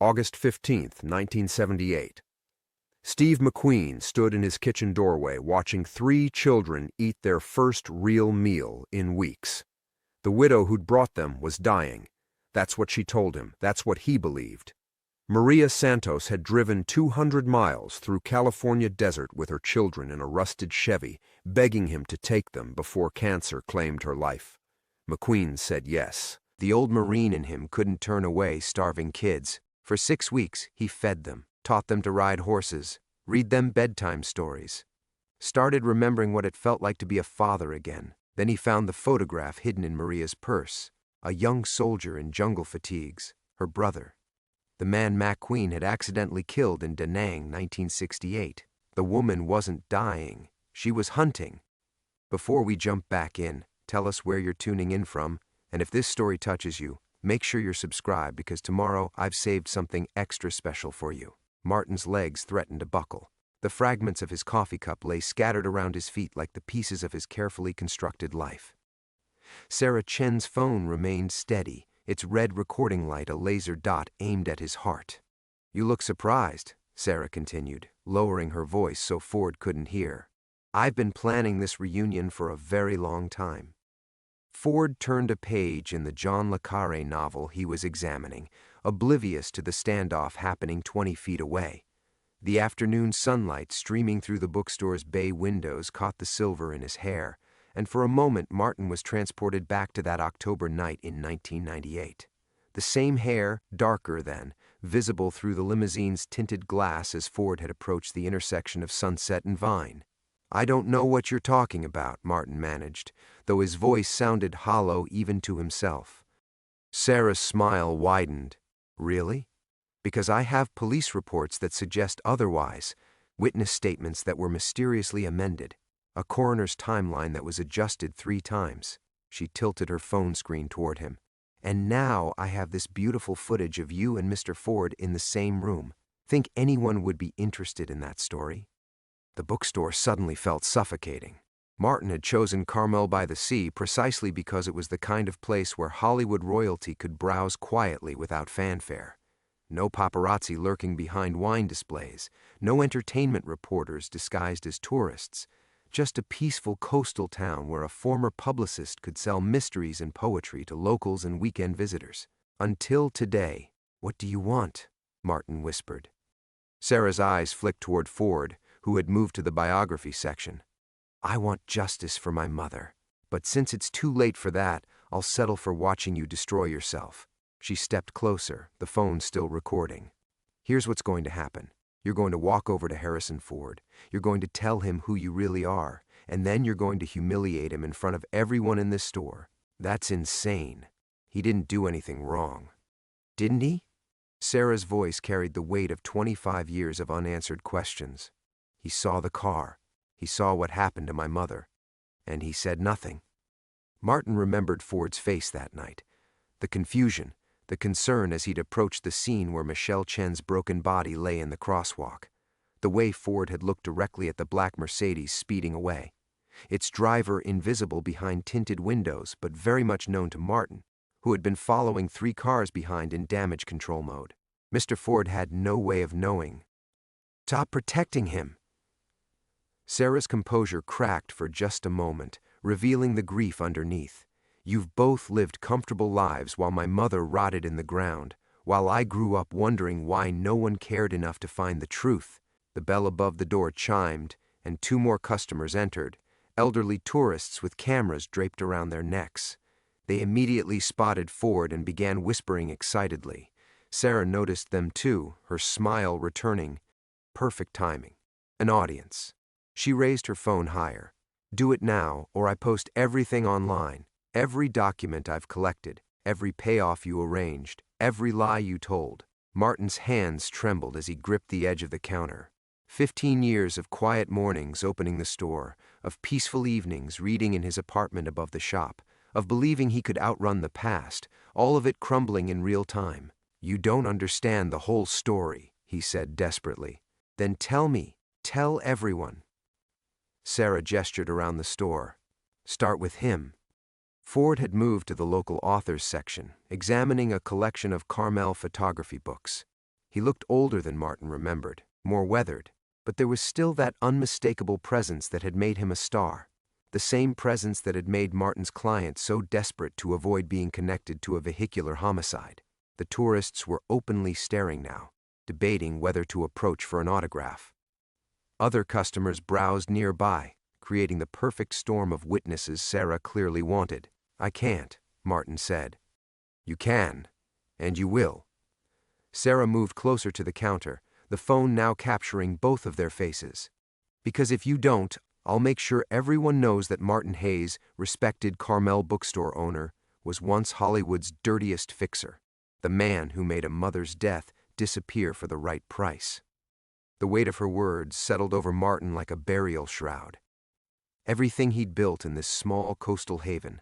August 15th, 1978. Steve McQueen stood in his kitchen doorway watching 3 children eat their first real meal in weeks. The widow who'd brought them was dying. That's what she told him. That's what he believed. Maria Santos had driven 200 miles through California desert with her children in a rusted Chevy, begging him to take them before cancer claimed her life. McQueen said yes. The old Marine in him couldn't turn away starving kids. For 6 weeks, he fed them, taught them to ride horses, read them bedtime stories. Started remembering what it felt like to be a father again. Then he found the photograph hidden in Maria's purse, a young soldier in jungle fatigues, her brother. The man McQueen had accidentally killed in Da Nang, 1968. The woman wasn't dying, she was hunting. Before we jump back in, tell us where you're tuning in from, and if this story touches you, make sure you're subscribed because tomorrow I've saved something extra special for you. Martin's legs threatened to buckle. The fragments of his coffee cup lay scattered around his feet like the pieces of his carefully constructed life. Sarah Chen's phone remained steady, its red recording light a laser dot aimed at his heart. "You look surprised," Sarah continued, lowering her voice so Ford couldn't hear. "I've been planning this reunion for a very long time." Ford turned a page in the John le Carré novel he was examining, oblivious to the standoff happening 20 feet away. The afternoon sunlight streaming through the bookstore's bay windows caught the silver in his hair, and for a moment Martin was transported back to that October night in 1998. The same hair, darker then, visible through the limousine's tinted glass as Ford had approached the intersection of Sunset and Vine. "I don't know what you're talking about," Martin managed, though his voice sounded hollow even to himself. Sarah's smile widened. "Really? Because I have police reports that suggest otherwise, witness statements that were mysteriously amended, a coroner's timeline that was adjusted 3 times. She tilted her phone screen toward him. "And now I have this beautiful footage of you and Mr. Ford in the same room. Think anyone would be interested in that story?" The bookstore suddenly felt suffocating. Martin had chosen Carmel by the Sea precisely because it was the kind of place where Hollywood royalty could browse quietly without fanfare. No paparazzi lurking behind wine displays, no entertainment reporters disguised as tourists, just a peaceful coastal town where a former publicist could sell mysteries and poetry to locals and weekend visitors. "Until today." "What do you want?" Martin whispered. Sarah's eyes flicked toward Ford, who had moved to the biography section. "I want justice for my mother, but since it's too late for that, I'll settle for watching you destroy yourself." She stepped closer, the phone still recording. "Here's what's going to happen. You're going to walk over to Harrison Ford. You're going to tell him who you really are, and then you're going to humiliate him in front of everyone in this store. That's insane. He didn't do anything wrong." "Didn't he?" Sarah's voice carried the weight of 25 years of unanswered questions. "He saw the car. He saw what happened to my mother. And he said nothing." Martin remembered Ford's face that night. The confusion, the concern as he'd approached the scene where Michelle Chen's broken body lay in the crosswalk. The way Ford had looked directly at the black Mercedes speeding away. Its driver invisible behind tinted windows but very much known to Martin, who had been following 3 cars behind in damage control mode. Mr. Ford had no way of knowing. "Stop protecting him." Sarah's composure cracked for just a moment, revealing the grief underneath. "You've both lived comfortable lives while my mother rotted in the ground, while I grew up wondering why no one cared enough to find the truth." The bell above the door chimed, and 2 more customers entered, elderly tourists with cameras draped around their necks. They immediately spotted Ford and began whispering excitedly. Sarah noticed them too, her smile returning. Perfect timing. An audience. She raised her phone higher. "Do it now, or I post everything online. Every document I've collected, every payoff you arranged, every lie you told." Martin's hands trembled as he gripped the edge of the counter. 15 years of quiet mornings opening the store, of peaceful evenings reading in his apartment above the shop, of believing he could outrun the past, all of it crumbling in real time. "You don't understand the whole story," he said desperately. "Then tell me, tell everyone." Sarah gestured around the store. "Start with him." Ford had moved to the local authors section, examining a collection of Carmel photography books. He looked older than Martin remembered, more weathered, but there was still that unmistakable presence that had made him a star. The same presence that had made Martin's client so desperate to avoid being connected to a vehicular homicide. The tourists were openly staring now, debating whether to approach for an autograph. Other customers browsed nearby, creating the perfect storm of witnesses Sarah clearly wanted. "I can't," Martin said. "You can, and you will." Sarah moved closer to the counter, the phone now capturing both of their faces. "Because if you don't, I'll make sure everyone knows that Martin Hayes, respected Carmel bookstore owner, was once Hollywood's dirtiest fixer, the man who made a mother's death disappear for the right price." The weight of her words settled over Martin like a burial shroud. Everything he'd built in this small coastal haven,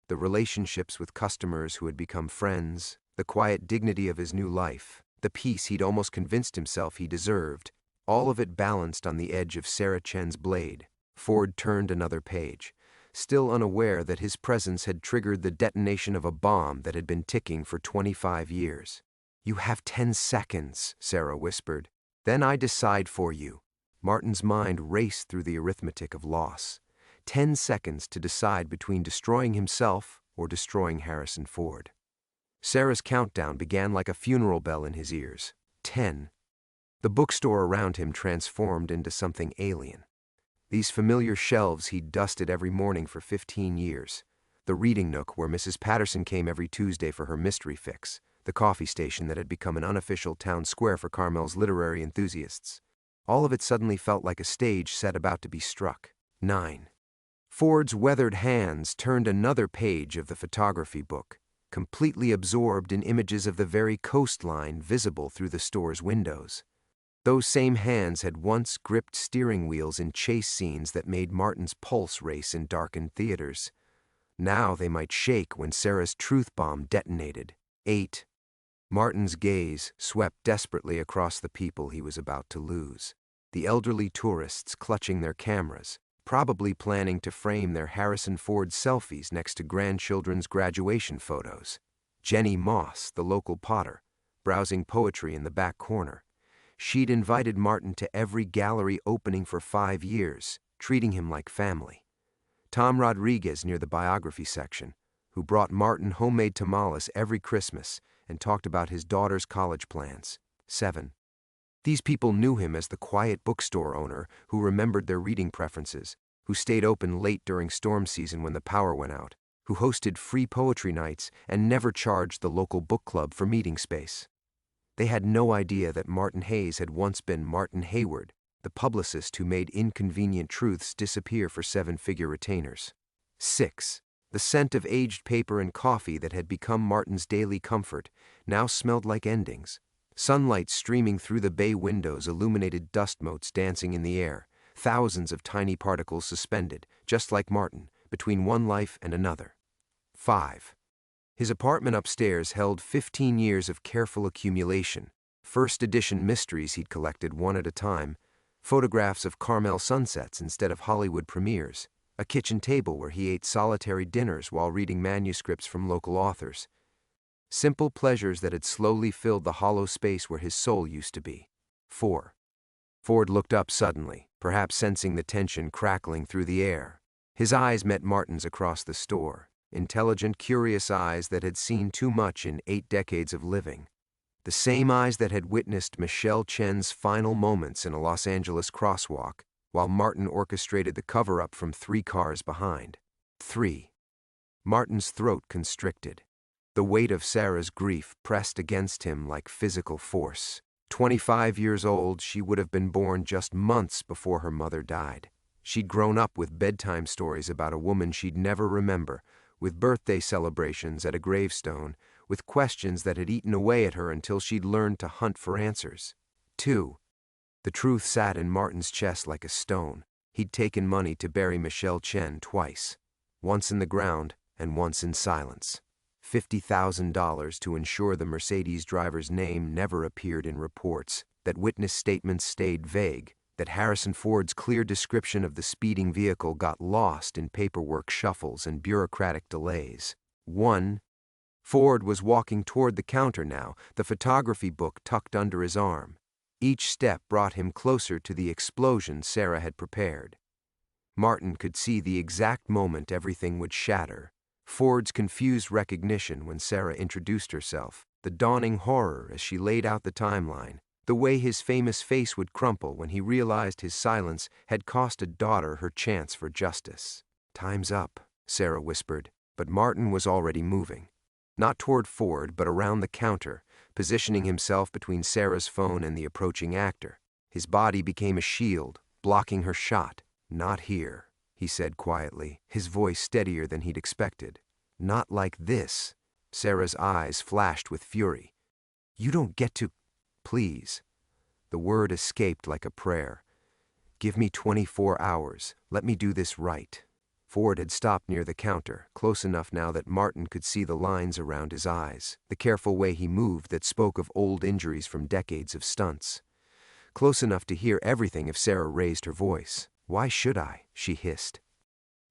the relationships with customers who had become friends, the quiet dignity of his new life, the peace he'd almost convinced himself he deserved, all of it balanced on the edge of Sarah Chen's blade. Ford turned another page, still unaware that his presence had triggered the detonation of a bomb that had been ticking for 25 years. "You have 10 seconds, Sarah whispered. "Then I decide for you." Martin's mind raced through the arithmetic of loss. 10 seconds to decide between destroying himself or destroying Harrison Ford. Sarah's countdown began like a funeral bell in his ears. 10. The bookstore around him transformed into something alien. These familiar shelves he'd dusted every morning for 15 years. The reading nook where Mrs. Patterson came every Tuesday for her mystery fix. The coffee station that had become an unofficial town square for Carmel's literary enthusiasts. All of it suddenly felt like a stage set about to be struck. 9. Ford's weathered hands turned another page of the photography book, completely absorbed in images of the very coastline visible through the store's windows. Those same hands had once gripped steering wheels in chase scenes that made Martin's pulse race in darkened theaters. Now they might shake when Sarah's truth bomb detonated. 8. Martin's gaze swept desperately across the people he was about to lose. The elderly tourists clutching their cameras, probably planning to frame their Harrison Ford selfies next to grandchildren's graduation photos. Jenny Moss, the local potter, browsing poetry in the back corner. She'd invited Martin to every gallery opening for 5 years, treating him like family. Tom Rodriguez near the biography section, who brought Martin homemade tamales every Christmas and talked about his daughter's college plans. 7. These people knew him as the quiet bookstore owner who remembered their reading preferences, who stayed open late during storm season when the power went out, who hosted free poetry nights and never charged the local book club for meeting space. They had no idea that Martin Hayes had once been Martin Hayward, the publicist who made inconvenient truths disappear for 7-figure retainers. 6. The scent of aged paper and coffee that had become Martin's daily comfort now smelled like endings. Sunlight streaming through the bay windows illuminated dust motes dancing in the air, thousands of tiny particles suspended, just like Martin, between one life and another. 5. His apartment upstairs held 15 years of careful accumulation, first edition mysteries he'd collected one at a time, photographs of Carmel sunsets instead of Hollywood premieres, a kitchen table where he ate solitary dinners while reading manuscripts from local authors. Simple pleasures that had slowly filled the hollow space where his soul used to be. 4. Ford looked up suddenly, perhaps sensing the tension crackling through the air. His eyes met Martin's across the store, intelligent, curious eyes that had seen too much in 8 decades of living. The same eyes that had witnessed Michelle Chen's final moments in a Los Angeles crosswalk, while Martin orchestrated the cover-up from 3 cars behind. 3. Martin's throat constricted. The weight of Sarah's grief pressed against him like physical force. 25 years old, she would have been born just months before her mother died. She'd grown up with bedtime stories about a woman she'd never remember, with birthday celebrations at a gravestone, with questions that had eaten away at her until she'd learned to hunt for answers. 2. The truth sat in Martin's chest like a stone. He'd taken money to bury Michelle Chen twice, once in the ground and once in silence. $50,000 to ensure the Mercedes driver's name never appeared in reports, that witness statements stayed vague, that Harrison Ford's clear description of the speeding vehicle got lost in paperwork shuffles and bureaucratic delays. 1. Ford was walking toward the counter now, the photography book tucked under his arm. Each step brought him closer to the explosion Sarah had prepared. Martin could see the exact moment everything would shatter. Ford's confused recognition when Sarah introduced herself, the dawning horror as she laid out the timeline, the way his famous face would crumple when he realized his silence had cost a daughter her chance for justice. "Time's up," Sarah whispered, but Martin was already moving. Not toward Ford, but around the counter, positioning himself between Sarah's phone and the approaching actor. His body became a shield, blocking her shot. "Not here," he said quietly, his voice steadier than he'd expected. "Not like this." Sarah's eyes flashed with fury. "You don't get to... Please." The word escaped like a prayer. "Give me 24 hours. Let me do this right." Ford had stopped near the counter, close enough now that Martin could see the lines around his eyes, the careful way he moved that spoke of old injuries from decades of stunts. Close enough to hear everything if Sarah raised her voice. "Why should I?" she hissed.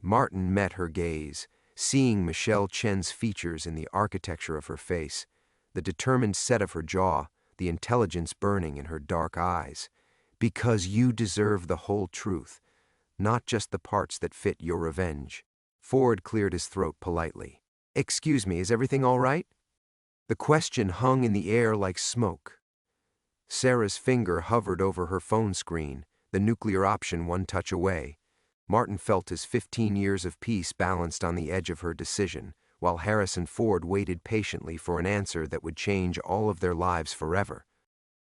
Martin met her gaze, seeing Michelle Chen's features in the architecture of her face, the determined set of her jaw, the intelligence burning in her dark eyes. "Because you deserve the whole truth, not just the parts that fit your revenge." Ford cleared his throat politely. "Excuse me, is everything all right?" The question hung in the air like smoke. Sarah's finger hovered over her phone screen, the nuclear option one touch away. Martin felt his 15 years of peace balanced on the edge of her decision, while Harrison Ford waited patiently for an answer that would change all of their lives forever.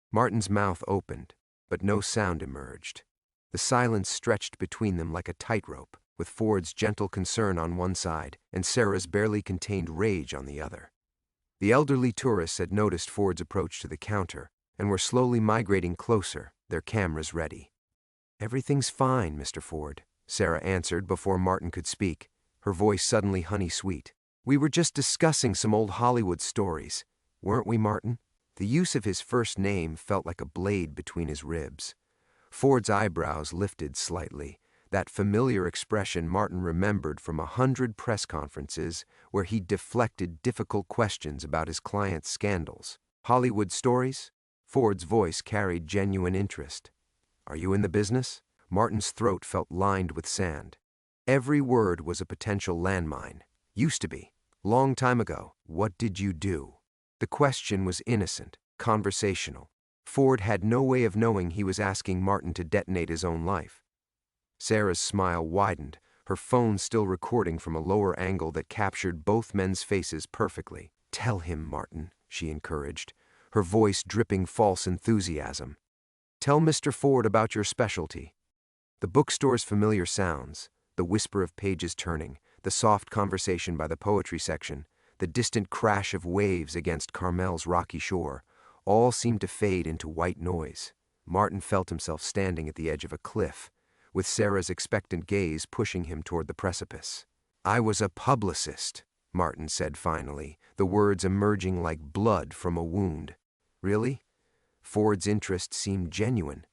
Martin's mouth opened, but no sound emerged. The silence stretched between them like a tightrope, with Ford's gentle concern on one side and Sarah's barely contained rage on the other. The elderly tourists had noticed Ford's approach to the counter and were slowly migrating closer, their cameras ready. "Everything's fine, Mr. Ford," Sarah answered before Martin could speak, her voice suddenly honey-sweet. "We were just discussing some old Hollywood stories, weren't we, Martin?" The use of his first name felt like a blade between his ribs. Ford's eyebrows lifted slightly, that familiar expression Martin remembered from 100 press conferences where he'd deflected difficult questions about his client's scandals. "Hollywood stories?" Ford's voice carried genuine interest. "Are you in the business?" Martin's throat felt lined with sand. Every word was a potential landmine. "Used to be. Long time ago." "What did you do?" The question was innocent, conversational. Ford had no way of knowing he was asking Martin to detonate his own life. Sarah's smile widened, her phone still recording from a lower angle that captured both men's faces perfectly. "Tell him, Martin," she encouraged, her voice dripping false enthusiasm. "Tell Mr. Ford about your specialty." The bookstore's familiar sounds, the whisper of pages turning, the soft conversation by the poetry section, the distant crash of waves against Carmel's rocky shore, all seemed to fade into white noise. Martin felt himself standing at the edge of a cliff, with Sarah's expectant gaze pushing him toward the precipice. "I was a publicist," Martin said finally, the words emerging like blood from a wound. "Really?" Ford's interest seemed genuine.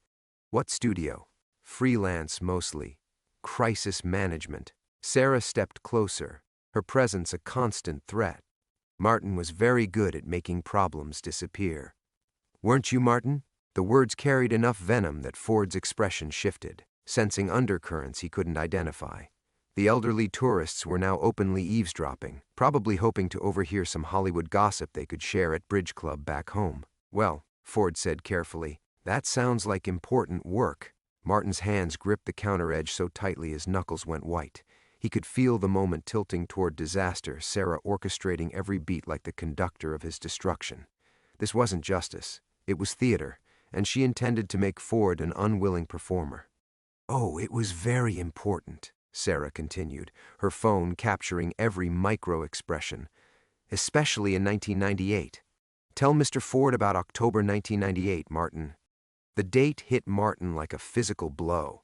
"What studio?" "Freelance mostly. Crisis management." Sarah stepped closer, her presence a constant threat. Martin was very good at making problems disappear. "Weren't you, Martin?" The words carried enough venom that Ford's expression shifted, sensing undercurrents he couldn't identify. The elderly tourists were now openly eavesdropping, probably hoping to overhear some Hollywood gossip they could share at Bridge Club back home. "Well," Ford said carefully, "that sounds like important work." Martin's hands gripped the counter edge so tightly his knuckles went white. He could feel the moment tilting toward disaster, Sarah orchestrating every beat like the conductor of his destruction. This wasn't justice. It was theater, and she intended to make Ford an unwilling performer. "Oh, it was very important," Sarah continued, her phone capturing every micro-expression, "especially in 1998. Tell Mr. Ford about October 1998, Martin." The date hit Martin like a physical blow.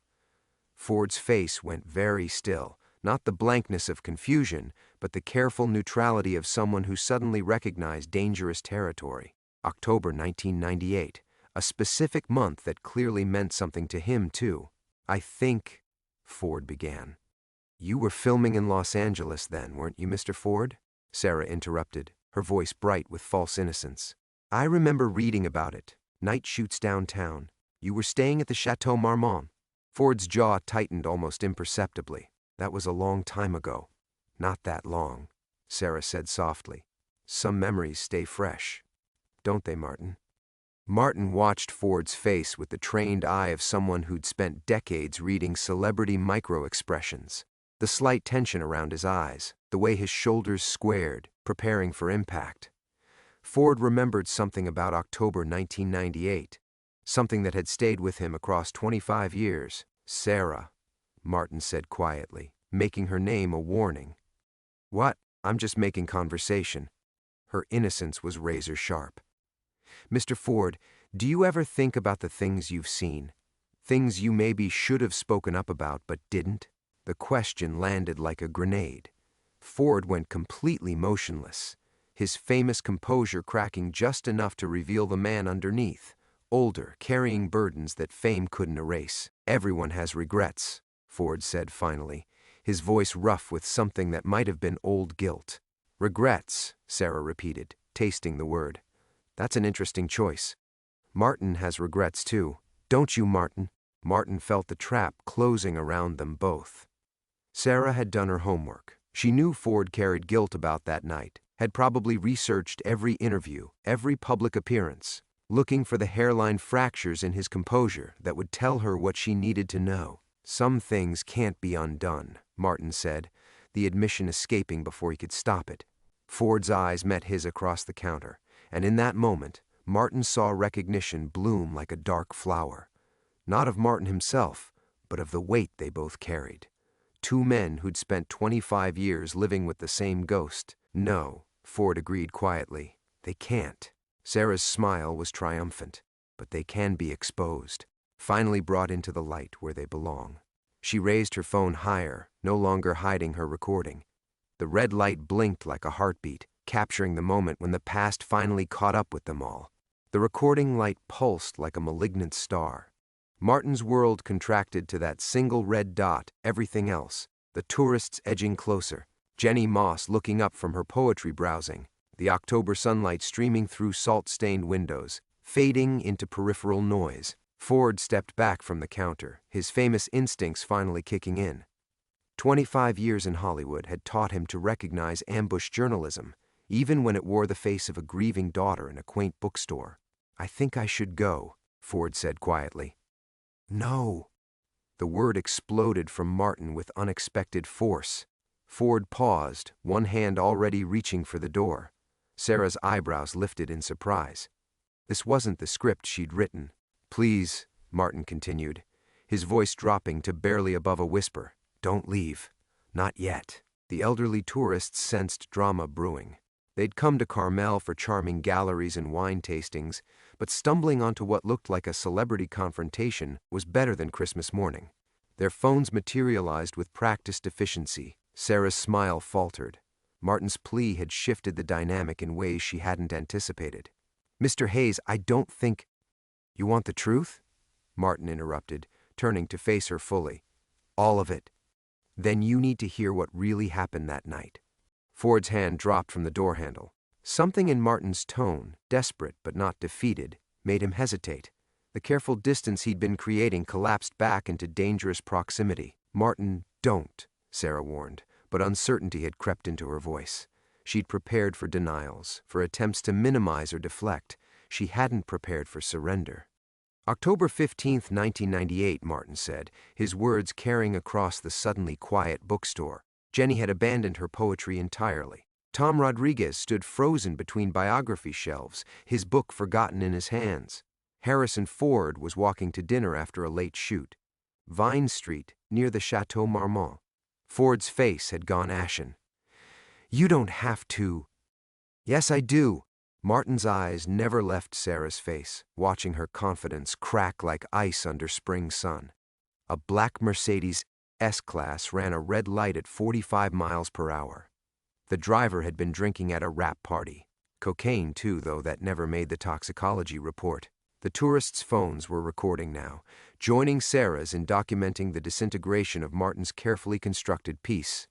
Ford's face went very still, not the blankness of confusion, but the careful neutrality of someone who suddenly recognized dangerous territory. October 1998, a specific month that clearly meant something to him, too. "I think," Ford began. "You were filming in Los Angeles then, weren't you, Mr. Ford?" Sarah interrupted. her voice bright with false innocence. "I remember reading about it. Night shoots downtown. You were staying at the Chateau Marmont." Ford's jaw tightened almost imperceptibly. "That was a long time ago." "Not that long," Sarah said softly. "Some memories stay fresh. Don't they, Martin?" Martin watched Ford's face with the trained eye of someone who'd spent decades reading celebrity micro-expressions. The slight tension around his eyes, the way his shoulders squared, preparing for impact. Ford remembered something about October 1998, something that had stayed with him across 25 years. "Sarah," Martin said quietly, making her name a warning. "What? I'm just making conversation." Her innocence was razor sharp. "Mr. Ford, do you ever think about the things you've seen? Things you maybe should have spoken up about but didn't?" The question landed like a grenade. Ford went completely motionless, his famous composure cracking just enough to reveal the man underneath, older, carrying burdens that fame couldn't erase. "Everyone has regrets," Ford said finally, his voice rough with something that might have been old guilt. "Regrets," Sarah repeated, tasting the word. "That's an interesting choice. Martin has regrets too. Don't you, Martin?" Martin felt the trap closing around them both. Sarah had done her homework. She knew Ford carried guilt about that night, had probably researched every interview, every public appearance, looking for the hairline fractures in his composure that would tell her what she needed to know. "Some things can't be undone," Martin said, the admission escaping before he could stop it. Ford's eyes met his across the counter, and in that moment, Martin saw recognition bloom like a dark flower. Not of Martin himself, but of the weight they both carried. Two men who'd spent 25 years living with the same ghost. "No," Ford agreed quietly. "They can't." Sarah's smile was triumphant. "But they can be exposed, finally brought into the light where they belong." She raised her phone higher, no longer hiding her recording. The red light blinked like a heartbeat, capturing the moment when the past finally caught up with them all. The recording light pulsed like a malignant star. Martin's world contracted to that single red dot, everything else. The tourists edging closer, Jenny Moss looking up from her poetry browsing, the October sunlight streaming through salt-stained windows, fading into peripheral noise. Ford stepped back from the counter, his famous instincts finally kicking in. 25 years in Hollywood had taught him to recognize ambush journalism, even when it wore the face of a grieving daughter in a quaint bookstore. "I think I should go," Ford said quietly. "No." The word exploded from Martin with unexpected force. Ford paused, one hand already reaching for the door. Sarah's eyebrows lifted in surprise. This wasn't the script she'd written. "Please," Martin continued, his voice dropping to barely above a whisper, "don't leave. Not yet." The elderly tourists sensed drama brewing. They'd come to Carmel for charming galleries and wine tastings, but stumbling onto what looked like a celebrity confrontation was better than Christmas morning. Their phones materialized with practiced efficiency. Sarah's smile faltered. Martin's plea had shifted the dynamic in ways she hadn't anticipated. "Mr. Hayes, I don't think—" "You want the truth?" Martin interrupted, turning to face her fully. "All of it. Then you need to hear what really happened that night." Ford's hand dropped from the door handle. Something in Martin's tone, desperate but not defeated, made him hesitate. The careful distance he'd been creating collapsed back into dangerous proximity. "Martin, don't," Sarah warned, but uncertainty had crept into her voice. She'd prepared for denials, for attempts to minimize or deflect. She hadn't prepared for surrender. "October 15th, 1998, Martin said, his words carrying across the suddenly quiet bookstore. Jenny had abandoned her poetry entirely. Tom Rodriguez stood frozen between biography shelves, his book forgotten in his hands. Harrison Ford was walking to dinner after a late shoot. Vine Street, near the Chateau Marmont. Ford's face had gone ashen. "You don't have to." "Yes, I do." Martin's eyes never left Sarah's face, watching her confidence crack like ice under spring sun. A black Mercedes S-Class ran a red light at 45 miles per hour. The driver had been drinking at a rap party. Cocaine, too, though that never made the toxicology report. The tourists' phones were recording now, joining Sarah's in documenting the disintegration of Martin's carefully constructed piece.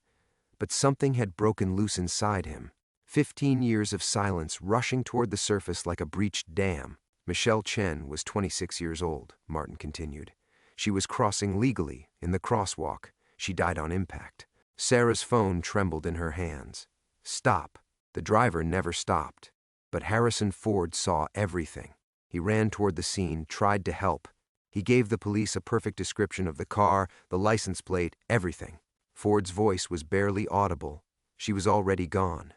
But something had broken loose inside him. 15 years of silence rushing toward the surface like a breached dam. Michelle Chen was 26 years old, Martin continued. She was crossing legally in the crosswalk. She died on impact. Sarah's phone trembled in her hands. Stop. The driver never stopped. But Harrison Ford saw everything. He ran toward the scene, tried to help. He gave the police a perfect description of the car, the license plate, everything. Ford's voice was barely audible. She was already gone.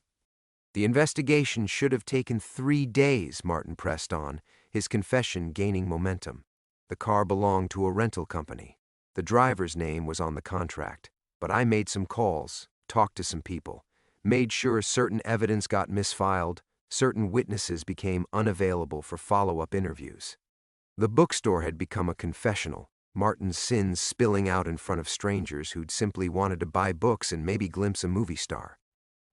The investigation should have taken 3 days, Martin pressed on, his confession gaining momentum. The car belonged to a rental company. The driver's name was on the contract. But I made some calls, talked to some people, made sure certain evidence got misfiled, certain witnesses became unavailable for follow-up interviews. The bookstore had become a confessional, Martin's sins spilling out in front of strangers who'd simply wanted to buy books and maybe glimpse a movie star.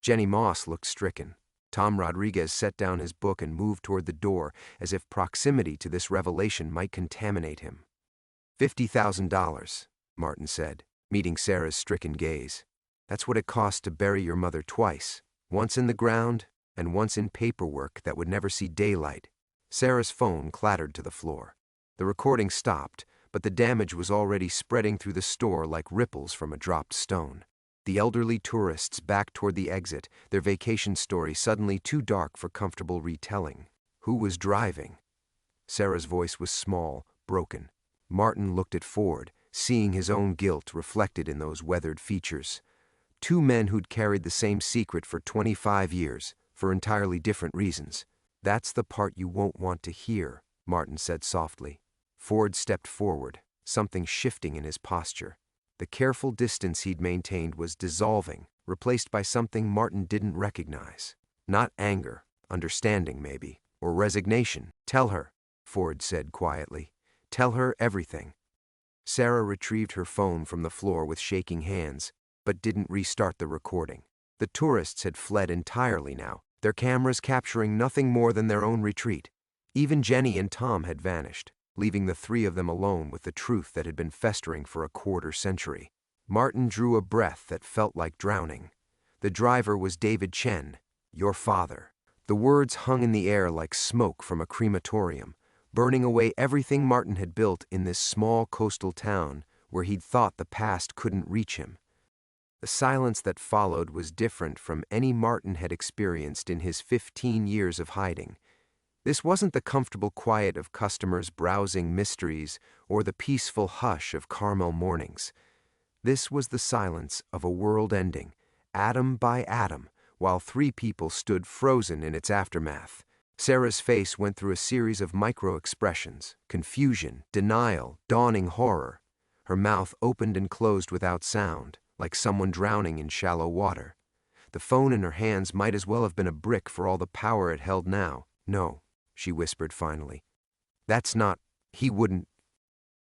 Jenny Moss looked stricken. Tom Rodriguez set down his book and moved toward the door as if proximity to this revelation might contaminate him. $50,000, Martin said, meeting Sarah's stricken gaze. That's what it cost to bury your mother twice, once in the ground and once in paperwork that would never see daylight. Sarah's phone clattered to the floor. The recording stopped, but the damage was already spreading through the store like ripples from a dropped stone. The elderly tourists backed toward the exit, their vacation story suddenly too dark for comfortable retelling. Who was driving? Sarah's voice was small, broken. Martin looked at Ford, seeing his own guilt reflected in those weathered features. 2 men who'd carried the same secret for 25 years, for entirely different reasons. That's the part you won't want to hear, Martin said softly. Ford stepped forward, something shifting in his posture. The careful distance he'd maintained was dissolving, replaced by something Martin didn't recognize. Not anger, understanding maybe, or resignation. Tell her, Ford said quietly. Tell her everything. Sarah retrieved her phone from the floor with shaking hands, but didn't restart the recording. The tourists had fled entirely now, their cameras capturing nothing more than their own retreat. Even Jenny and Tom had vanished, leaving the 3 of them alone with the truth that had been festering for a quarter century. Martin drew a breath that felt like drowning. The driver was David Chen, your father. The words hung in the air like smoke from a crematorium, burning away everything Martin had built in this small coastal town where he'd thought the past couldn't reach him. The silence that followed was different from any Martin had experienced in his 15 years of hiding. This wasn't the comfortable quiet of customers browsing mysteries or the peaceful hush of Carmel mornings. This was the silence of a world ending, atom by atom, while 3 people stood frozen in its aftermath. Sarah's face went through a series of micro-expressions: confusion, denial, dawning horror. Her mouth opened and closed without sound, like someone drowning in shallow water. The phone in her hands might as well have been a brick for all the power it held now. No, she whispered finally. That's not, he wouldn't.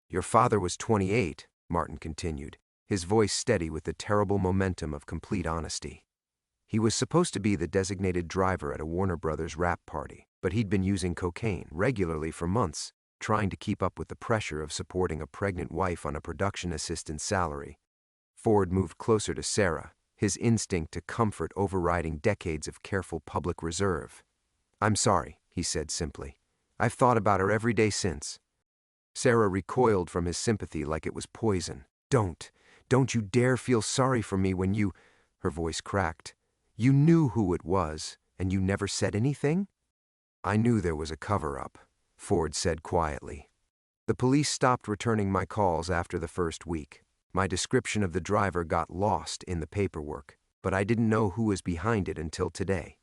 Your father was 28, Martin continued, his voice steady with the terrible momentum of complete honesty. He was supposed to be the designated driver at a Warner Brothers rap party, but he'd been using cocaine regularly for months, trying to keep up with the pressure of supporting a pregnant wife on a production assistant's salary. Ford moved closer to Sarah, his instinct to comfort overriding decades of careful public reserve. I'm sorry, he said simply. I've thought about her every day since. Sarah recoiled from his sympathy like it was poison. Don't you dare feel sorry for me when you... Her voice cracked. You knew who it was, and you never said anything? I knew there was a cover-up, Ford said quietly. The police stopped returning my calls after the first week. My description of the driver got lost in the paperwork, but I didn't know who was behind it until today.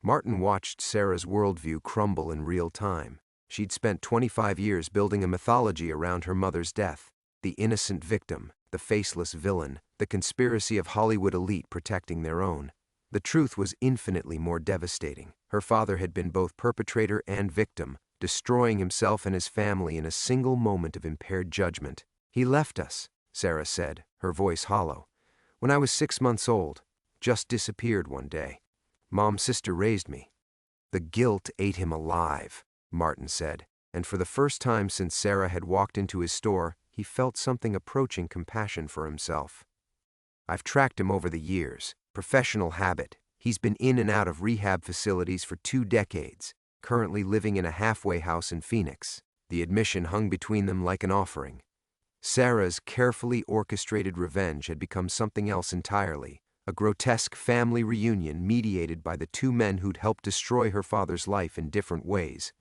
Martin watched Sarah's worldview crumble in real time. She'd spent 25 years building a mythology around her mother's death. The innocent victim, the faceless villain, the conspiracy of Hollywood elite protecting their own. The truth was infinitely more devastating. Her father had been both perpetrator and victim, destroying himself and his family in a single moment of impaired judgment. He left us, Sarah said, her voice hollow. When I was 6 months old, just disappeared one day. Mom's sister raised me. The guilt ate him alive, Martin said, and for the first time since Sarah had walked into his store, he felt something approaching compassion for himself. I've tracked him over the years, professional habit, He's been in and out of rehab facilities for 2 decades, currently living in a halfway house in Phoenix. The admission hung between them like an offering. Sarah's carefully orchestrated revenge had become something else entirely, a grotesque family reunion mediated by the 2 men who'd helped destroy her father's life in different ways.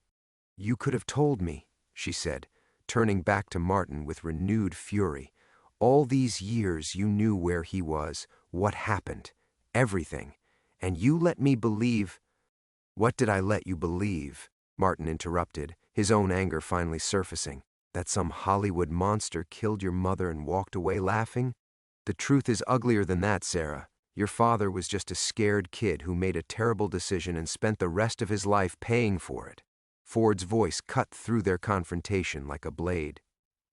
"You could have told me," she said, turning back to Martin with renewed fury. "All these years you knew where he was, what happened, everything, and you let me believe—" "What did I let you believe?" Martin interrupted, his own anger finally surfacing. "That some Hollywood monster killed your mother and walked away laughing? The truth is uglier than that, Sarah. Your father was just a scared kid who made a terrible decision and spent the rest of his life paying for it." Ford's voice cut through their confrontation like a blade.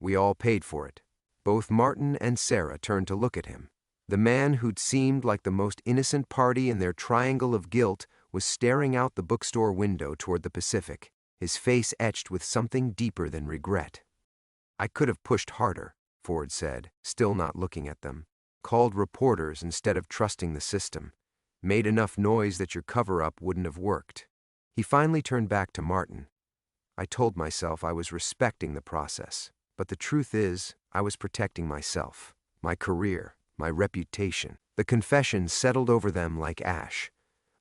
"We all paid for it." Both Martin and Sarah turned to look at him. The man who'd seemed like the most innocent party in their triangle of guilt was staring out the bookstore window toward the Pacific, his face etched with something deeper than regret. "I could have pushed harder," Ford said, still not looking at them. "Called reporters instead of trusting the system. Made enough noise that your cover-up wouldn't have worked." He finally turned back to Martin. "I told myself I was respecting the process, but the truth is, I was protecting myself, my career, my reputation." The confession settled over them like ash.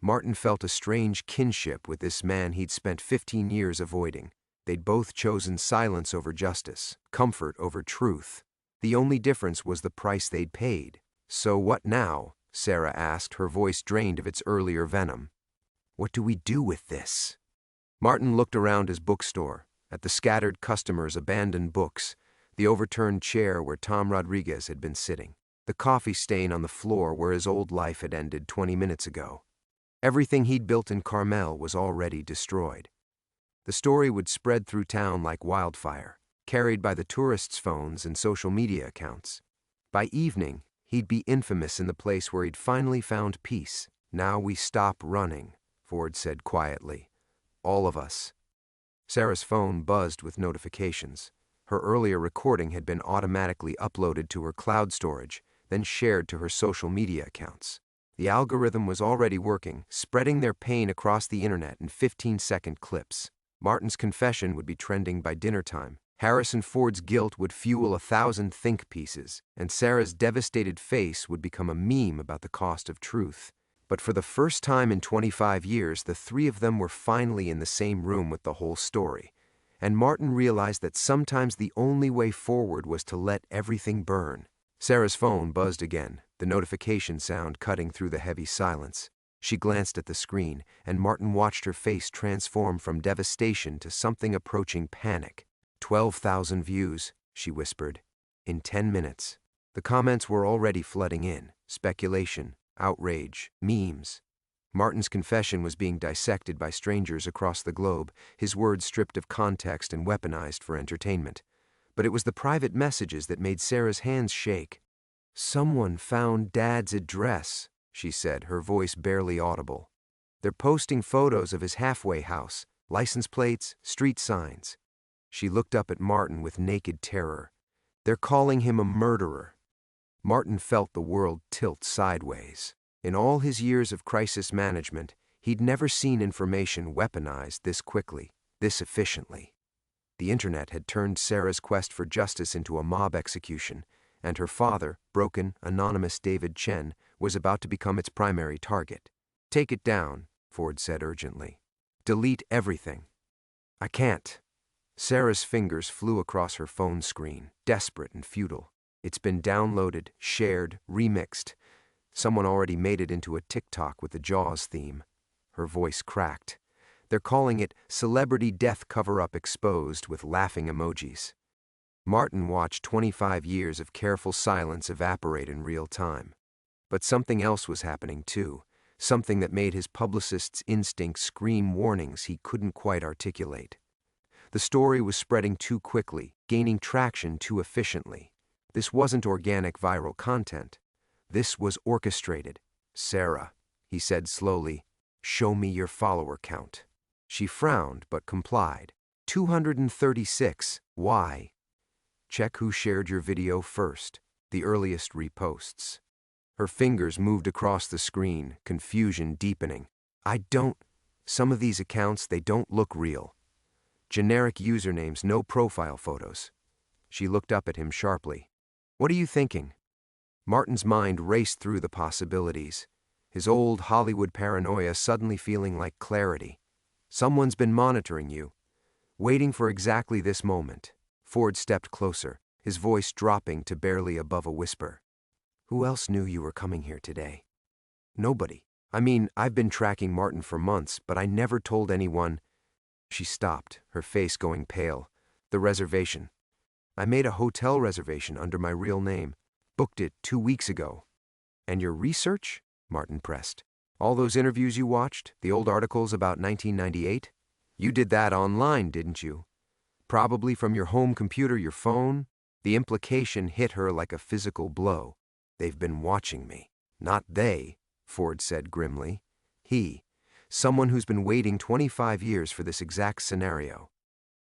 Martin felt a strange kinship with this man he'd spent 15 years avoiding. They'd both chosen silence over justice, comfort over truth. The only difference was the price they'd paid. "So what now?" Sarah asked, her voice drained of its earlier venom. "What do we do with this?" Martin looked around his bookstore, at the scattered customers' abandoned books, the overturned chair where Tom Rodriguez had been sitting, the coffee stain on the floor where his old life had ended 20 minutes ago. Everything he'd built in Carmel was already destroyed. The story would spread through town like wildfire, carried by the tourists' phones and social media accounts. By evening, he'd be infamous in the place where he'd finally found peace. "Now we stop running," Ford said quietly. "All of us." Sarah's phone buzzed with notifications. Her earlier recording had been automatically uploaded to her cloud storage, then shared to her social media accounts. The algorithm was already working, spreading their pain across the internet in 15-second clips. Martin's confession would be trending by dinner time. Harrison Ford's guilt would fuel 1,000 think pieces, and Sarah's devastated face would become a meme about the cost of truth. But for the first time in 25 years, the 3 of them were finally in the same room with the whole story. And Martin realized that sometimes the only way forward was to let everything burn. Sarah's phone buzzed again, the notification sound cutting through the heavy silence. She glanced at the screen, and Martin watched her face transform from devastation to something approaching panic. 12,000 views, she whispered. In 10 minutes. The comments were already flooding in. Speculation, outrage, memes. Martin's confession was being dissected by strangers across the globe, his words stripped of context and weaponized for entertainment. But it was the private messages that made Sarah's hands shake. "Someone found Dad's address," she said, her voice barely audible. "They're posting photos of his halfway house, license plates, street signs." She looked up at Martin with naked terror. "They're calling him a murderer." Martin felt the world tilt sideways. In all his years of crisis management, he'd never seen information weaponized this quickly, this efficiently. The internet had turned Sarah's quest for justice into a mob execution, and her father, broken, anonymous David Chen, was about to become its primary target. "Take it down," Ford said urgently. "Delete everything." "I can't." Sarah's fingers flew across her phone screen, desperate and futile. "It's been downloaded, shared, remixed. Someone already made it into a TikTok with the Jaws theme." Her voice cracked. "They're calling it Celebrity Death Cover-Up Exposed with laughing emojis." Martin watched 25 years of careful silence evaporate in real time. But something else was happening too, something that made his publicist's instincts scream warnings he couldn't quite articulate. The story was spreading too quickly, gaining traction too efficiently. This wasn't organic viral content. This was orchestrated. "Sarah," he said slowly, "show me your follower count." She frowned but complied. 236. Why? "Check who shared your video first, the earliest reposts." Her fingers moved across the screen, confusion deepening. Some of these accounts, they don't look real. Generic usernames, no profile photos. She looked up at him sharply. What are you thinking? Martin's mind raced through the possibilities, his old Hollywood paranoia suddenly feeling like clarity. Someone's been monitoring you, waiting for exactly this moment. Ford stepped closer, his voice dropping to barely above a whisper. Who else knew you were coming here today? Nobody. I've been tracking Martin for months, but I never told anyone. She stopped, her face going pale. The reservation. I made a hotel reservation under my real name. Booked it 2 weeks ago. And your research? Martin pressed. All those interviews you watched, the old articles about 1998? You did that online, didn't you? Probably from your home computer, your phone? The implication hit her like a physical blow. They've been watching me. Not they, Ford said grimly. He. Someone who's been waiting 25 years for this exact scenario.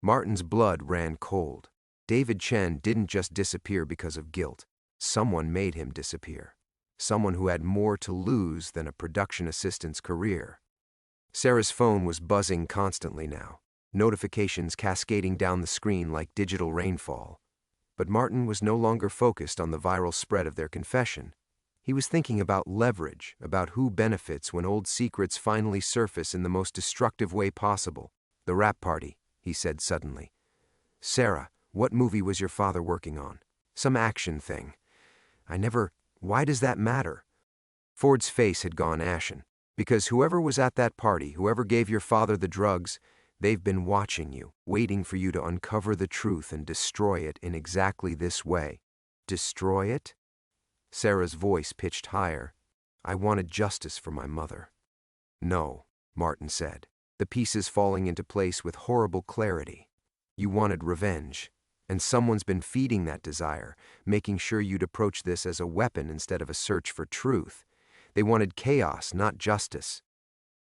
Martin's blood ran cold. David Chen didn't just disappear because of guilt. Someone made him disappear. Someone who had more to lose than a production assistant's career. Sarah's phone was buzzing constantly now, notifications cascading down the screen like digital rainfall. But Martin was no longer focused on the viral spread of their confession. He was thinking about leverage, about who benefits when old secrets finally surface in the most destructive way possible. The rap party, he said suddenly. Sarah, what movie was your father working on? Some action thing. Why does that matter? Ford's face had gone ashen. Because whoever was at that party, whoever gave your father the drugs, they've been watching you, waiting for you to uncover the truth and destroy it in exactly this way. Destroy it? Sarah's voice pitched higher. I wanted justice for my mother. No, Martin said, the pieces falling into place with horrible clarity. You wanted revenge. And someone's been feeding that desire, making sure you'd approach this as a weapon instead of a search for truth. They wanted chaos, not justice.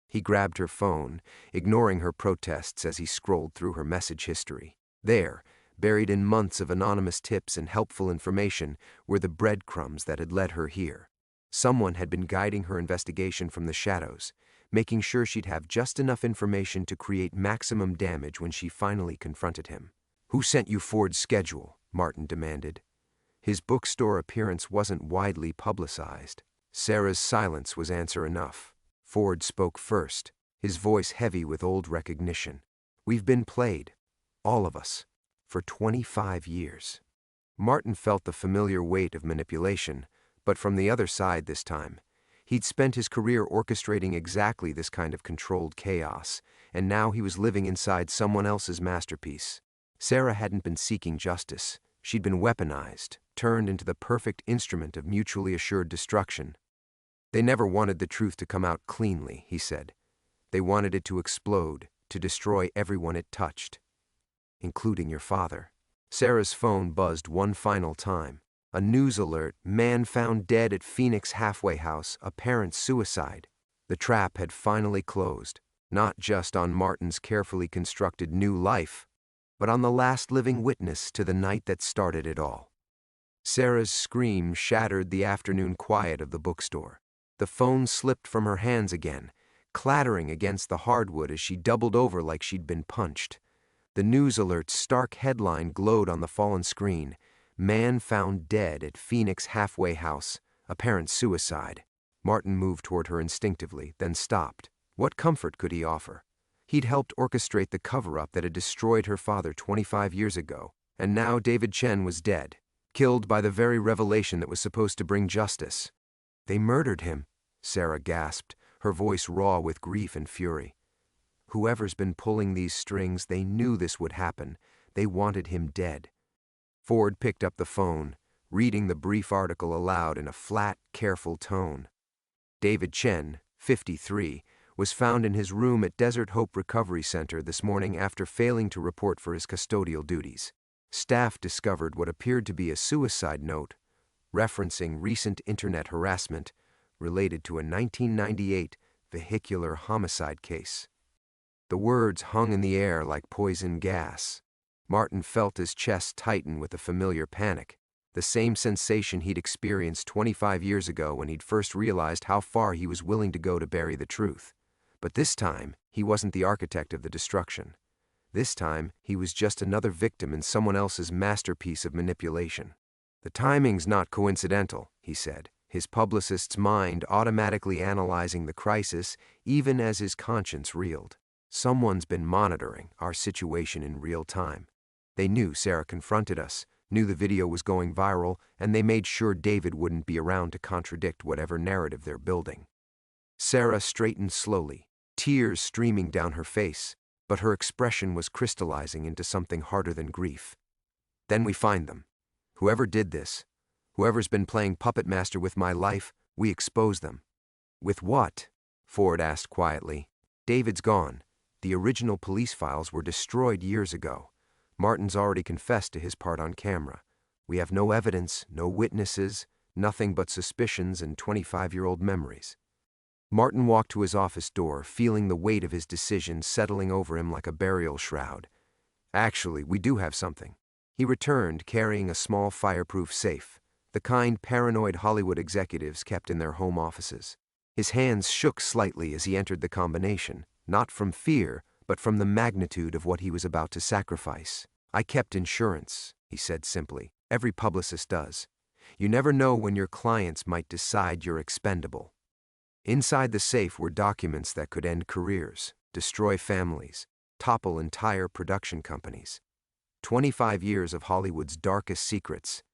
He grabbed her phone, ignoring her protests as he scrolled through her message history. There, buried in months of anonymous tips and helpful information, were the breadcrumbs that had led her here. Someone had been guiding her investigation from the shadows, making sure she'd have just enough information to create maximum damage when she finally confronted him. Who sent you Ford's schedule? Martin demanded. His bookstore appearance wasn't widely publicized. Sarah's silence was answer enough. Ford spoke first, his voice heavy with old recognition. We've been played, all of us, for 25 years. Martin felt the familiar weight of manipulation, but from the other side this time. He'd spent his career orchestrating exactly this kind of controlled chaos, and now he was living inside someone else's masterpiece. Sarah hadn't been seeking justice. She'd been weaponized, turned into the perfect instrument of mutually assured destruction. They never wanted the truth to come out cleanly, he said. They wanted it to explode, to destroy everyone it touched, including your father. Sarah's phone buzzed one final time. A news alert, man found dead at Phoenix halfway house, apparent suicide. The trap had finally closed, not just on Martin's carefully constructed new life, but on the last living witness to the night that started it all. Sarah's scream shattered the afternoon quiet of the bookstore. The phone slipped from her hands again, clattering against the hardwood as she doubled over like she'd been punched. The news alert's stark headline glowed on the fallen screen. Man found dead at Phoenix halfway house, apparent suicide. Martin moved toward her instinctively, then stopped. What comfort could he offer? He'd helped orchestrate the cover-up that had destroyed her father 25 years ago, and now David Chen was dead, killed by the very revelation that was supposed to bring justice. They murdered him, Sarah gasped, her voice raw with grief and fury. Whoever's been pulling these strings, they knew this would happen. They wanted him dead. Ford picked up the phone, reading the brief article aloud in a flat, careful tone. David Chen, 53, was found in his room at Desert Hope Recovery Center this morning after failing to report for his custodial duties. Staff discovered what appeared to be a suicide note, referencing recent internet harassment related to a 1998 vehicular homicide case. The words hung in the air like poison gas. Martin felt his chest tighten with a familiar panic. The same sensation he'd experienced 25 years ago when he'd first realized how far he was willing to go to bury the truth. But this time, he wasn't the architect of the destruction. This time, he was just another victim in someone else's masterpiece of manipulation. "The timing's not coincidental," he said, his publicist's mind automatically analyzing the crisis even as his conscience reeled. "Someone's been monitoring our situation in real time. They knew Sarah confronted us, knew the video was going viral, and they made sure David wouldn't be around to contradict whatever narrative they're building." Sarah straightened slowly, tears streaming down her face, but her expression was crystallizing into something harder than grief. "Then we find them. Whoever did this, whoever's been playing puppet master with my life, we expose them." "With what?" Ford asked quietly. "David's gone. The original police files were destroyed years ago. Martin's already confessed to his part on camera. We have no evidence, no witnesses, nothing but suspicions and 25-year-old memories." Martin walked to his office door, feeling the weight of his decision settling over him like a burial shroud. "Actually, we do have something." He returned, carrying a small fireproof safe, the kind paranoid Hollywood executives kept in their home offices. His hands shook slightly as he entered the combination, not from fear, but from the magnitude of what he was about to sacrifice. "I kept insurance," he said simply. "Every publicist does. You never know when your clients might decide you're expendable." Inside the safe were documents that could end careers, destroy families, topple entire production companies. 25 years of Hollywood's darkest secrets,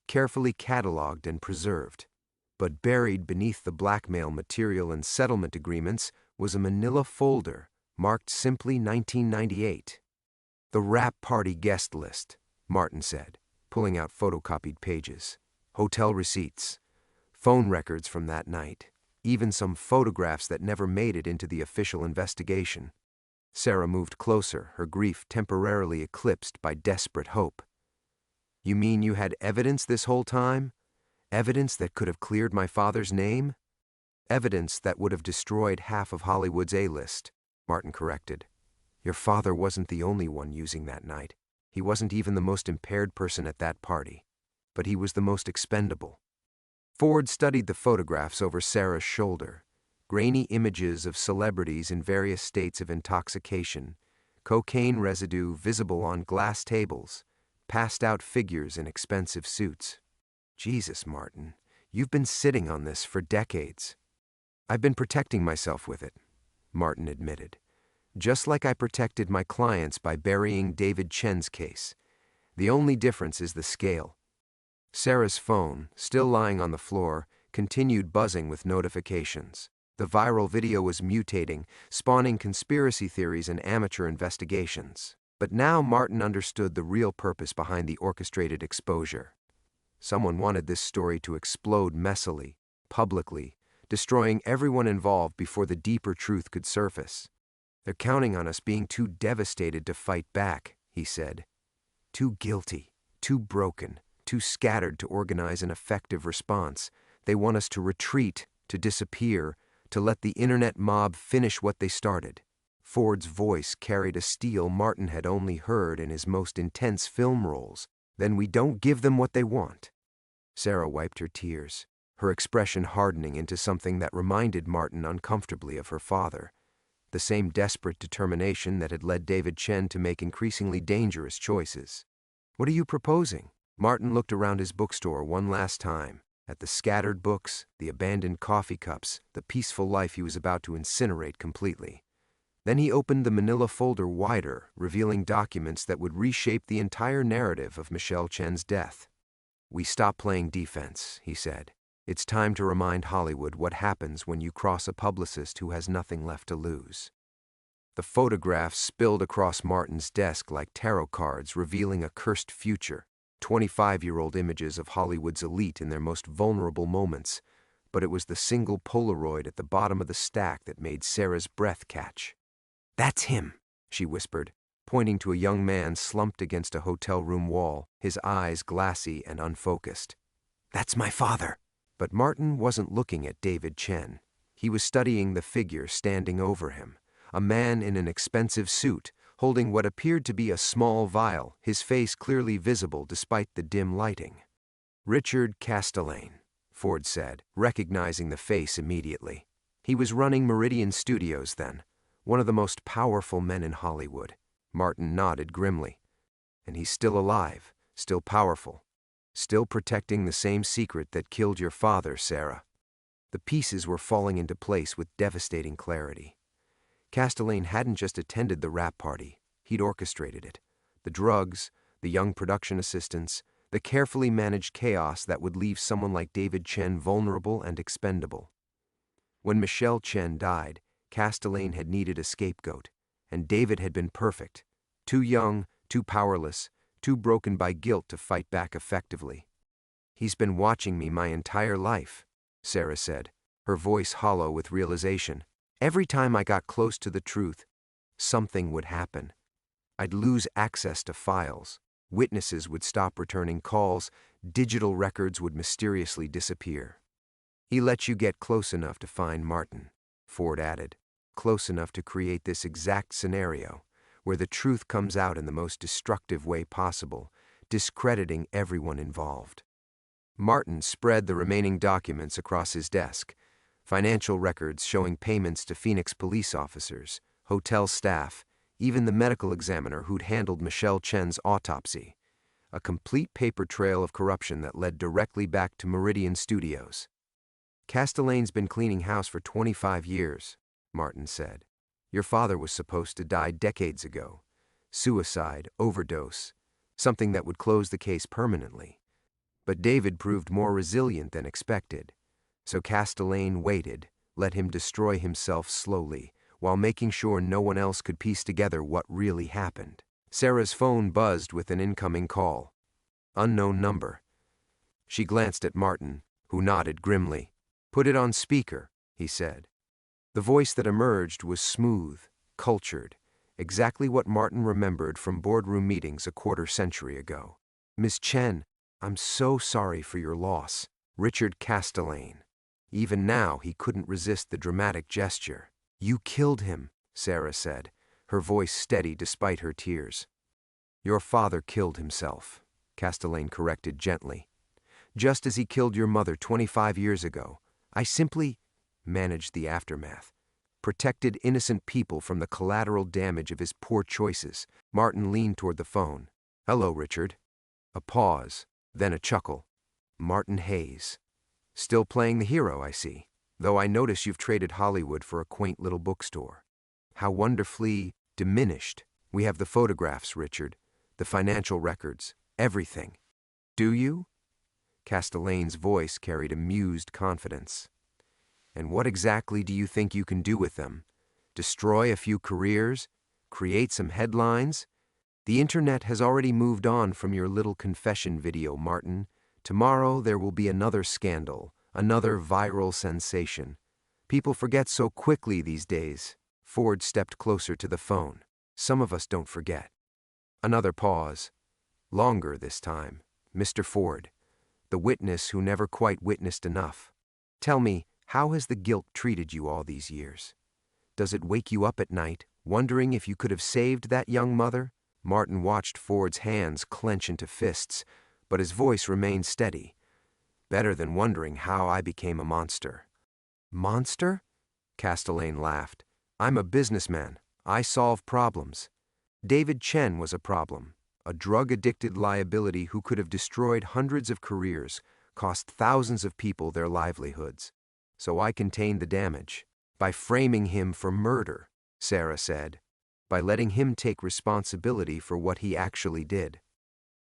carefully cataloged and preserved. But buried beneath the blackmail material and settlement agreements was a manila folder marked simply 1998. "The wrap party guest list," Martin said, pulling out photocopied pages. "Hotel receipts, phone records from that night, even some photographs that never made it into the official investigation." Sarah moved closer, her grief temporarily eclipsed by desperate hope. "You mean you had evidence this whole time? Evidence that could have cleared my father's name?" "Evidence that would have destroyed half of Hollywood's A-list," Martin corrected. "Your father wasn't the only one using that night. He wasn't even the most impaired person at that party. But he was the most expendable." Ford studied the photographs over Sarah's shoulder. Grainy images of celebrities in various states of intoxication, cocaine residue visible on glass tables, passed-out figures in expensive suits. "Jesus, Martin, you've been sitting on this for decades." "I've been protecting myself with it," Martin admitted. "Just like I protected my clients by burying David Chen's case. The only difference is the scale." Sarah's phone, still lying on the floor, continued buzzing with notifications. The viral video was mutating, spawning conspiracy theories and amateur investigations. But now Martin understood the real purpose behind the orchestrated exposure. Someone wanted this story to explode messily, publicly, destroying everyone involved before the deeper truth could surface. "They're counting on us being too devastated to fight back," he said. "Too guilty, too broken, too scattered to organize an effective response. They want us to retreat, to disappear, to let the internet mob finish what they started." Ford's voice carried a steel Martin had only heard in his most intense film roles. "Then we don't give them what they want." Sarah wiped her tears, her expression hardening into something that reminded Martin uncomfortably of her father. The same desperate determination that had led David Chen to make increasingly dangerous choices. "What are you proposing?" Martin looked around his bookstore one last time, at the scattered books, the abandoned coffee cups, the peaceful life he was about to incinerate completely. Then he opened the manila folder wider, revealing documents that would reshape the entire narrative of Michelle Chen's death. "We stop playing defense," he said. "It's time to remind Hollywood what happens when you cross a publicist who has nothing left to lose." The photographs spilled across Martin's desk like tarot cards revealing a cursed future. 25-year-old images of Hollywood's elite in their most vulnerable moments, but it was the single Polaroid at the bottom of the stack that made Sarah's breath catch. "That's him," she whispered, pointing to a young man slumped against a hotel room wall, his eyes glassy and unfocused. "That's my father." But Martin wasn't looking at David Chen. He was studying the figure standing over him, a man in an expensive suit, holding what appeared to be a small vial, his face clearly visible despite the dim lighting. Richard Castellane, Ford said, recognizing the face immediately. He was running Meridian Studios then, one of the most powerful men in Hollywood. Martin nodded grimly. And he's still alive, still powerful, still protecting the same secret that killed your father, Sarah. The pieces were falling into place with devastating clarity. Castellane hadn't just attended the rap party, he'd orchestrated it. The drugs, the young production assistants, the carefully managed chaos that would leave someone like David Chen vulnerable and expendable. When Michelle Chen died, Castellane had needed a scapegoat, and David had been perfect. Too young, too powerless, too broken by guilt to fight back effectively. He's been watching me my entire life, Sarah said, her voice hollow with realization. Every time I got close to the truth, something would happen. I'd lose access to files, witnesses would stop returning calls, digital records would mysteriously disappear. He let you get close enough to find Martin, Ford added, close enough to create this exact scenario, where the truth comes out in the most destructive way possible, discrediting everyone involved. Martin spread the remaining documents across his desk, financial records showing payments to Phoenix police officers, hotel staff, even the medical examiner who'd handled Michelle Chen's autopsy. A complete paper trail of corruption that led directly back to Meridian Studios. Castellane's been cleaning house for 25 years, Martin said. Your father was supposed to die decades ago. Suicide, overdose, something that would close the case permanently. But David proved more resilient than expected. So Castellane waited, let him destroy himself slowly, while making sure no one else could piece together what really happened. Sarah's phone buzzed with an incoming call. Unknown number. She glanced at Martin, who nodded grimly. Put it on speaker, he said. The voice that emerged was smooth, cultured, exactly what Martin remembered from boardroom meetings a quarter-century ago. Miss Chen, I'm so sorry for your loss. Richard Castellane. Even now, he couldn't resist the dramatic gesture. You killed him, Sarah said, her voice steady despite her tears. Your father killed himself, Castellane corrected gently. Just as he killed your mother 25 years ago, I simply managed the aftermath, protected innocent people from the collateral damage of his poor choices. Martin leaned toward the phone. Hello, Richard. A pause, then a chuckle. Martin Hayes. Still playing the hero, I see, though I notice you've traded Hollywood for a quaint little bookstore. How wonderfully diminished. We have the photographs, Richard, the financial records, everything. Do you? Castellane's voice carried amused confidence. And what exactly do you think you can do with them? Destroy a few careers? Create some headlines? The internet has already moved on from your little confession video, Martin. Tomorrow there will be another scandal, another viral sensation. People forget so quickly these days. Ford stepped closer to the phone. Some of us don't forget. Another pause. Longer this time. Mr. Ford, the witness who never quite witnessed enough. Tell me, how has the guilt treated you all these years? Does it wake you up at night, wondering if you could have saved that young mother? Martin watched Ford's hands clench into fists, but his voice remained steady. Better than wondering how I became a monster. Monster? Castellane laughed. I'm a businessman. I solve problems. David Chen was a problem, a drug-addicted liability who could have destroyed hundreds of careers, cost thousands of people their livelihoods. So I contained the damage. By framing him for murder, Sarah said. By letting him take responsibility for what he actually did.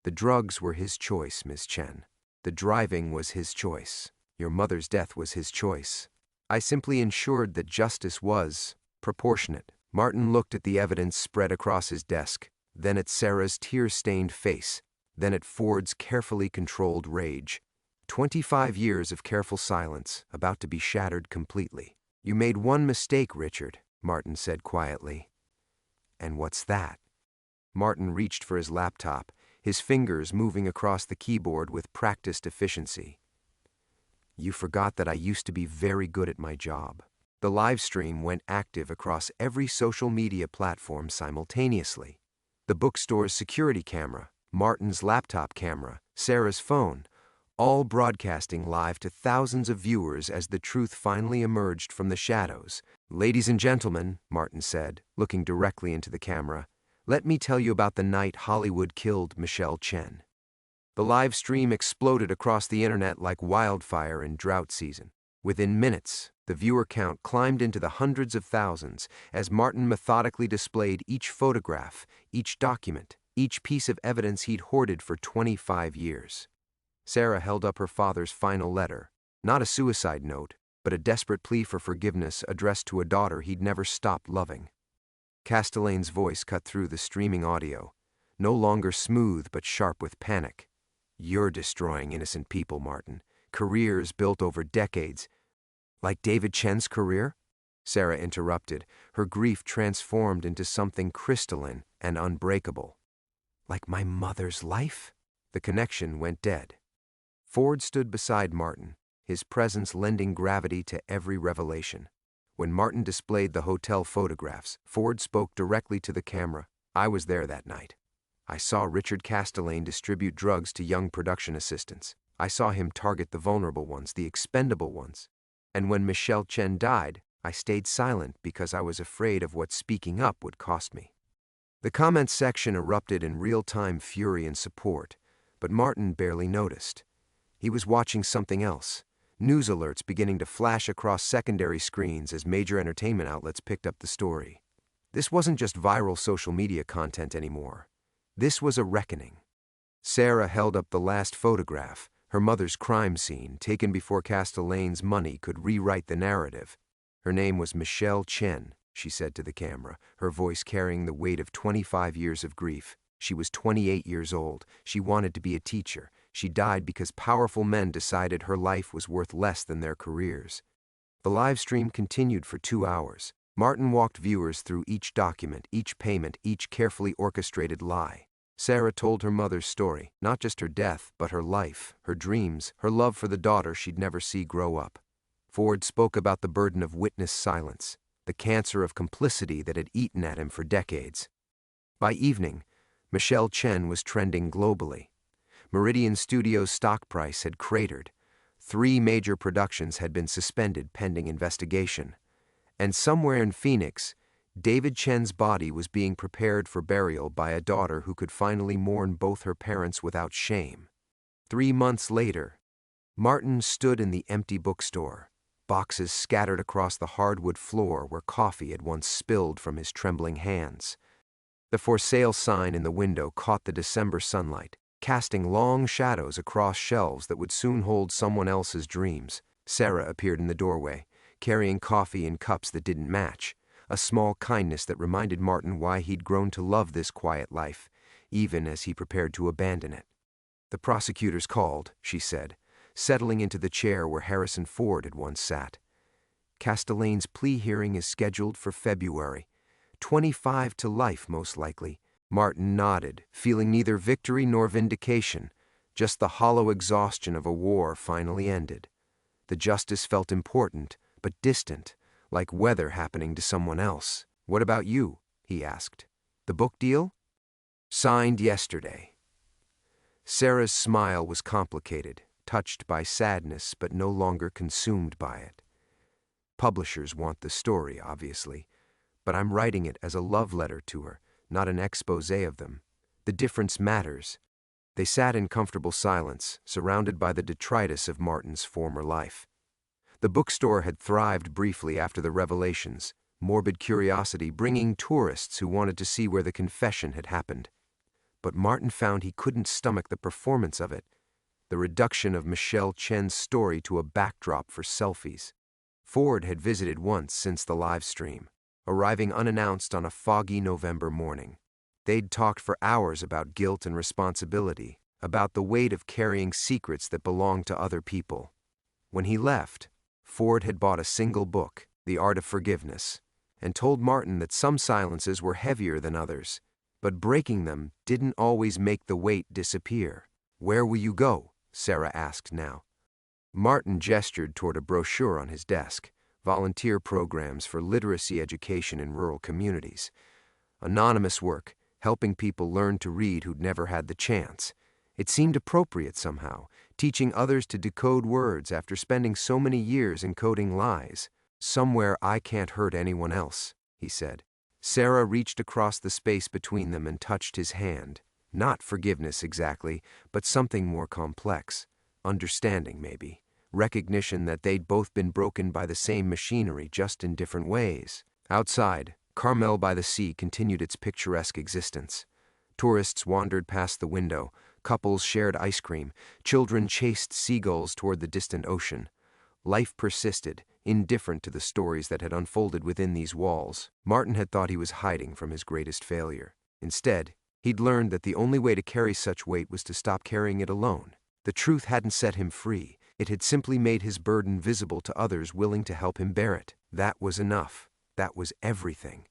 The drugs were his choice, Miss Chen. The driving was his choice. Your mother's death was his choice. I simply ensured that justice was proportionate. Martin looked at the evidence spread across his desk, then at Sarah's tear-stained face, then at Ford's carefully controlled rage. 25 years of careful silence, about to be shattered completely. You made one mistake, Richard, Martin said quietly. And what's that? Martin reached for his laptop, his fingers moving across the keyboard with practiced efficiency. You forgot that I used to be very good at my job. The live stream went active across every social media platform simultaneously. The bookstore's security camera, Martin's laptop camera, Sarah's phone, all broadcasting live to thousands of viewers as the truth finally emerged from the shadows. "Ladies and gentlemen," Martin said, looking directly into the camera, "let me tell you about the night Hollywood killed Michelle Chen." The live stream exploded across the internet like wildfire in drought season. Within minutes, the viewer count climbed into the hundreds of thousands as Martin methodically displayed each photograph, each document, each piece of evidence he'd hoarded for 25 years. Sarah held up her father's final letter, not a suicide note, but a desperate plea for forgiveness addressed to a daughter he'd never stopped loving. Castellane's voice cut through the streaming audio, no longer smooth but sharp with panic. "You're destroying innocent people, Martin. Careers built over decades." "Like David Chen's career?" Sarah interrupted, her grief transformed into something crystalline and unbreakable. "Like my mother's life?" The connection went dead. Ford stood beside Martin, his presence lending gravity to every revelation. When Martin displayed the hotel photographs, Ford spoke directly to the camera. "I was there that night. I saw Richard Castelaine distribute drugs to young production assistants. I saw him target the vulnerable ones, the expendable ones. And when Michelle Chen died, I stayed silent because I was afraid of what speaking up would cost me." The comments section erupted in real-time fury and support, but Martin barely noticed. He was watching something else. News alerts beginning to flash across secondary screens as major entertainment outlets picked up the story. This wasn't just viral social media content anymore. This was a reckoning. Sarah held up the last photograph, her mother's crime scene, taken before Castelaine's money could rewrite the narrative. Her name was Michelle Chen, she said to the camera, her voice carrying the weight of 25 years of grief. She was 28 years old. She wanted to be a teacher. She died because powerful men decided her life was worth less than their careers. The live stream continued for 2 hours. Martin walked viewers through each document, each payment, each carefully orchestrated lie. Sarah told her mother's story, not just her death, but her life, her dreams, her love for the daughter she'd never see grow up. Ford spoke about the burden of witness silence, the cancer of complicity that had eaten at him for decades. By evening, Michelle Chen was trending globally. Meridian Studios' stock price had cratered. 3 major productions had been suspended pending investigation. And somewhere in Phoenix, David Chen's body was being prepared for burial by a daughter who could finally mourn both her parents without shame. 3 months later, Martin stood in the empty bookstore, boxes scattered across the hardwood floor where coffee had once spilled from his trembling hands. The for sale sign in the window caught the December sunlight, casting long shadows across shelves that would soon hold someone else's dreams. Sarah appeared in the doorway, carrying coffee in cups that didn't match, a small kindness that reminded Martin why he'd grown to love this quiet life, even as he prepared to abandon it. "The prosecutors called," she said, settling into the chair where Harrison Ford had once sat. "Castelaine's plea hearing is scheduled for February. 25 to life, most likely." Martin nodded, feeling neither victory nor vindication, just the hollow exhaustion of a war finally ended. The justice felt important, but distant, like weather happening to someone else. "What about you?" he asked. "The book deal?" "Signed yesterday." Sarah's smile was complicated, touched by sadness but no longer consumed by it. "Publishers want the story, obviously, but I'm writing it as a love letter to her, not an exposé of them. The difference matters." They sat in comfortable silence, surrounded by the detritus of Martin's former life. The bookstore had thrived briefly after the revelations, morbid curiosity bringing tourists who wanted to see where the confession had happened. But Martin found he couldn't stomach the performance of it, the reduction of Michelle Chen's story to a backdrop for selfies. Ford had visited once since the live stream, arriving unannounced on a foggy November morning. They'd talked for hours about guilt and responsibility, about the weight of carrying secrets that belonged to other people. When he left, Ford had bought a single book, The Art of Forgiveness, and told Martin that some silences were heavier than others, but breaking them didn't always make the weight disappear. "Where will you go?" Sarah asked now. Martin gestured toward a brochure on his desk, volunteer programs for literacy education in rural communities. Anonymous work, helping people learn to read who'd never had the chance. It seemed appropriate somehow, teaching others to decode words after spending so many years encoding lies. "Somewhere I can't hurt anyone else," he said. Sarah reached across the space between them and touched his hand. Not forgiveness exactly, but something more complex. Understanding, maybe. Recognition that they'd both been broken by the same machinery, just in different ways. Outside, Carmel by the sea continued its picturesque existence. Tourists wandered past the window, couples shared ice cream, children chased seagulls toward the distant ocean. Life persisted, indifferent to the stories that had unfolded within these walls. Martin had thought he was hiding from his greatest failure. Instead, he'd learned that the only way to carry such weight was to stop carrying it alone. The truth hadn't set him free. It had simply made his burden visible to others willing to help him bear it. That was enough. That was everything.